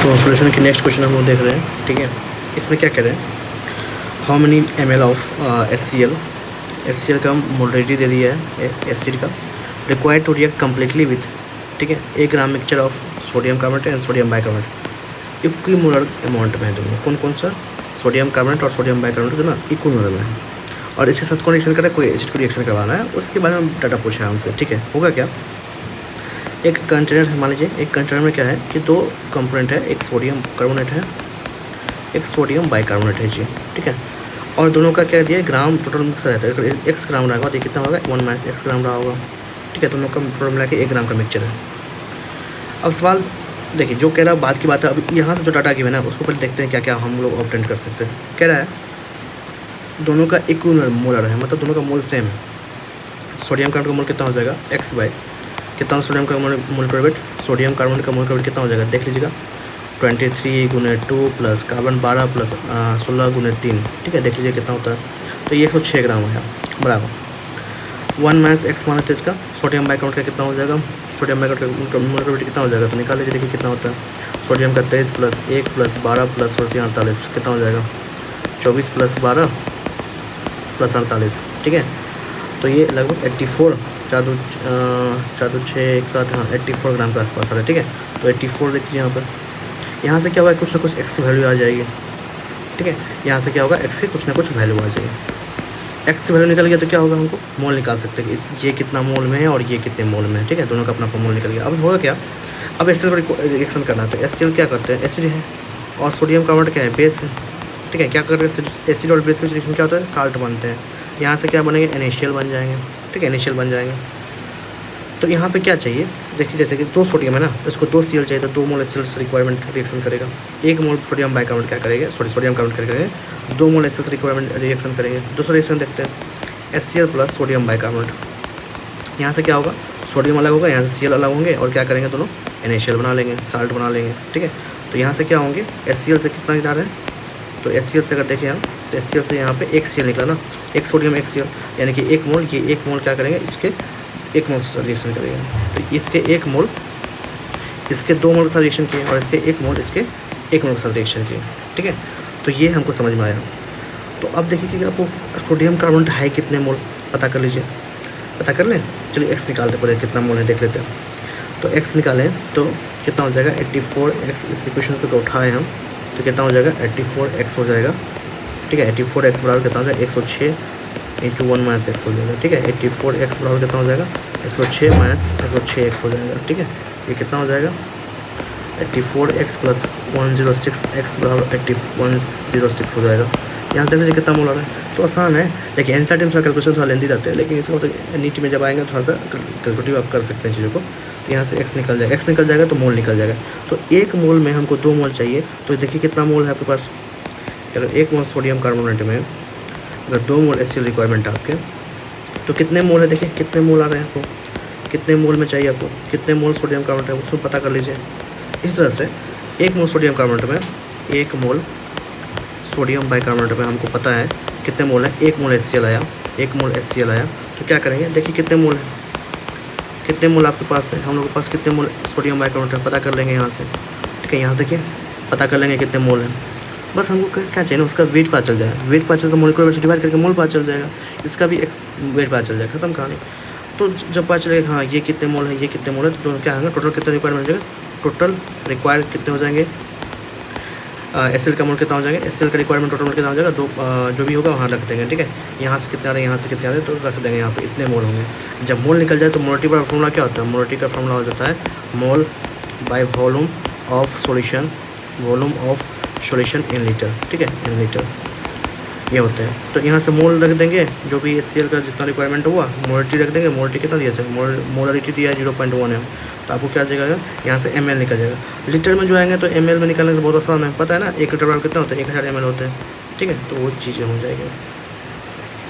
तो सॉल्यूशन की next question हम लोग देख रहे हैं, ठीक है। इसमें क्या कह रहे हैं, how many ml of HCl का मोलरिटी दे दिया है एसिड का, required to react completely with, ठीक है, 1 gram mixture of sodium carbonate and sodium bicarbonate. Equimolar amount में है दोनों, कौन कौन सा, सोडियम कार्बोनेट और सोडियम बाइकार्बोनेट जो ना इक्विमोलर में है, और इसके साथ कौन रिएक्शन करें, कोई एसिड को रिएक्शन करवाना है, उसके बारे में डाटा पूछा है हमसे, ठीक है। होगा क्या, एक कंटेनर है, मान लीजिए एक कंटेनर में क्या है कि 2 कंपोनेंट है, एक सोडियम कार्बोनेट है, एक सोडियम बाइकार्बोनेट है जी, ठीक है। और दोनों का क्या दिया है, ग्राम टोटल मिक्सर रहता है, अगर x ग्राम रहेगा तो ये कितना होगा, 1 - x ग्राम रहा होगा, ठीक है। दोनों का टोटल मिला के 1 ग्राम का मिक्सचर है। अब सवाल देखिए, जो कह रहा है बात की बात है, अब यहाँ से जो डाटा गिवन है उसको पहले देखते हैं क्या क्या हम लोग ऑब्टेन कर सकते हैं। कह रहा है दोनों का इक्विमोलर है, मतलब दोनों का मोल सेम है। सोडियम कार्बोनेट का मोल कितना हो जाएगा, x बाई कितना, सोडियम का मोल वेट, सोडियम कार्बोनेट का मोल वेट कितना हो जाएगा, देख लीजिएगा, 23 × 2 प्लस कार्बन 12 प्लस 16 × 3, ठीक है। देख लीजिए कितना होता है, तो ये 106 ग्राम है बराबर। 1 - x मान लेते हैं इसका, सोडियम बाइकार्बोनेट का कितना हो जाएगा, सोडियम बाइकार्बोनेट का मोल वेट कितना हो जाएगा, तो निकाल लीजिए, देखिए कितना होता है, सोडियम का 23 प्लस 1 प्लस 12 प्लस 48 कितना हो जाएगा, 24 प्लस 12 प्लस 48, ठीक है। तो ये लगभग 84, 4 2 6 1 7, हाँ 84 ग्राम के आसपास आ रहा है, ठीक है। तो 84 देखिए यहाँ पर, यहाँ से क्या होगा, कुछ ना कुछ x की वैल्यू आ जाएगी, ठीक है। यहाँ से क्या होगा, x की कुछ ना कुछ वैल्यू आ जाएगी। x की वैल्यू निकल गया तो क्या होगा, हमको मोल निकाल सकते हैं कि ये कितना मोल में है और ये कितने मोल में है, ठीक है। दोनों का अपना मोल निकल गया। अब होगा क्या, अब HCl को रिएक्शन करना है, तो HCl क्या करते हैं, एसिड है, और सोडियम कार्बोनेट क्या है, बेस है, ठीक है। क्या करते हैं, एसिड और बेस में रिएक्शन क्या होता है, साल्ट बनते हैं। यहाँ से क्या बनेंगे, NaCl बन जाएंगे, ठीक है, NaCl बन जाएंगे। तो यहाँ पे क्या चाहिए, देखिए जैसे कि 2 सोडियम है ना, इसको 2 Cl चाहिए, तो 2 मोल HCl से रिक्वायरमेंट रिएक्शन करेगा, 1 मोल सोडियम बाइकार्बोनेट क्या करेंगे, सोडियम कार्बोनेट क्या करेंगे, 2 मोल HCl से रिक्वायरमेंट रिएक्शन करेंगे। दूसरा रिएक्शन देखते हैं, HCl प्लस सोडियम बाइकार्बोनेट। यहाँ से क्या होगा, सोडियम अलग होगा, यहाँ से Cl अलग होंगे, और क्या करेंगे, दोनों NaCl बना लेंगे, साल्ट बना लेंगे, ठीक है। तो यहाँ से क्या होंगे, HCl से कितना जा रहे हैं, तो HCl से अगर देखें हम, तो HCl से यहाँ पे 1 Cl निकला ना, 1 सोडियम 1 Cl, यानी कि 1 मोल, ये 1 मोल क्या करेंगे, इसके 1 मोल से रिएक्शन करेंगे, तो इसके 1 मोल इसके 2 मोल के साथ रिएक्शन किए, और इसके 1 मोल इसके 1 मोल के साथ रिएक्शन किए, ठीक है। तो ये हमको समझ में आया। तो अब देखिए कि आपको सोडियम कार्बोनेट है कितने मोल, पता कर लीजिए, पता कर लें। चलिए x निकालते पड़े, कितना मोल है देख लेते हैं। तो x निकालें तो कितना हो जाएगा, 84x, इस इक्वेशन को उठाएँ हम तो कितना हो जाएगा, 84x हो जाएगा, ठीक है। 84x बराबर कितना हो जाएगा, 106 × 1 - x हो जाएगा, ठीक है। 84x बराबर कितना हो जाएगा, 106 - 106x हो जाएगा, ठीक है। ये कितना हो जाएगा, 84x प्लस 106x बराबर 106 हो जाएगा। यहाँ देख लीजिए कितना मोल आ रहा है, तो आसान है। देखिए एनसीईआरटी में थोड़ा कैलकुलेशन थोड़ा लेंदी रहते हैं, लेकिन इसका तो नीट में जब आएंगे थोड़ा सा कैलकुलेटिव आप कर सकते हैं चीज़ों को। तो यहाँ से x निकल जाएगा, x निकल जाएगा तो मोल निकल जाएगा। तो 1 मोल में हमको 2 मोल चाहिए, तो देखिए कितना मोल है आपके पास। अगर 1 मोल सोडियम कार्बोनेट में अगर 2 मोल HCl रिक्वायरमेंट है आपके, तो कितने मोल है, देखिए कितने मोल आ रहे हैं आपको, कितने मोल में चाहिए आपको, कितने मोल सोडियम कार्बोनेट है उसको पता कर लीजिए। इस तरह से 1 मोल सोडियम कार्बोनेट में, 1 मोल सोडियम बाइकार्बोनेट में हमको पता है कितने मोल है, 1 मोल HCl आया, 1 मोल HCl आया। तो क्या करेंगे, देखिए कितने मोल है, कितने मोल आपके पास है, हम लोग के पास कितने मोल सोडियम बाइकार्बोनेट है पता कर लेंगे यहाँ से, ठीक है। यहाँ देखिए पता कर लेंगे कितने मोल है, बस हमको क्या चाहिए ना, उसका वेट पता चल जाएगा, वेट पता चल तो मोलिकुलर वेट से डिवाइड करके मोल पता चल जाएगा, इसका भी वेट पता चल जाएगा, खत्म कहानी। तो जब पता चलेगा हाँ ये कितने मोल है, ये कितने मोल है, तो दोनों क्या होंगे, टोटल कितना रिक्वायरमेंट हो जाएगा, टोटल रिक्वायर कितने हो जाएंगे, HCl का मोल कितना हो जाएगा, HCl का रिक्वायरमेंट टोटल मोल कितना हो जाएगा, 2 जो भी होगा वहाँ रख देंगे, ठीक है। यहाँ से कितने आ रहे हैं, यहाँ से कितने आ रहे हैं, तो रख देंगे यहाँ पे इतने मोल होंगे। जब मोल निकल जाए तो मोलरिटी का फॉर्मूला क्या होता है, मोलरिटी का फॉर्मूला हो जाता है mole by volume of solution, volume of solution in litre, ठीक है, इन लीटर ये होते हैं। तो यहाँ से मोल रख देंगे, जो भी HCl का जितना रिक्वायरमेंट हुआ, मोलरिटी रख देंगे, मोलरिटी कितना दिया जाए, मोलरिटी दिया है 0.1 है, तो आपको क्या जाएगा, यहाँ से ml निकल जाएगा। लीटर में जो आएंगे तो ml में निकालने से बहुत आसान है, पता है ना, 1 लीटर बराबर कितना होता है, 1000 ml होते हैं, ठीक है। तो वो चीज़ें हो जाएगी।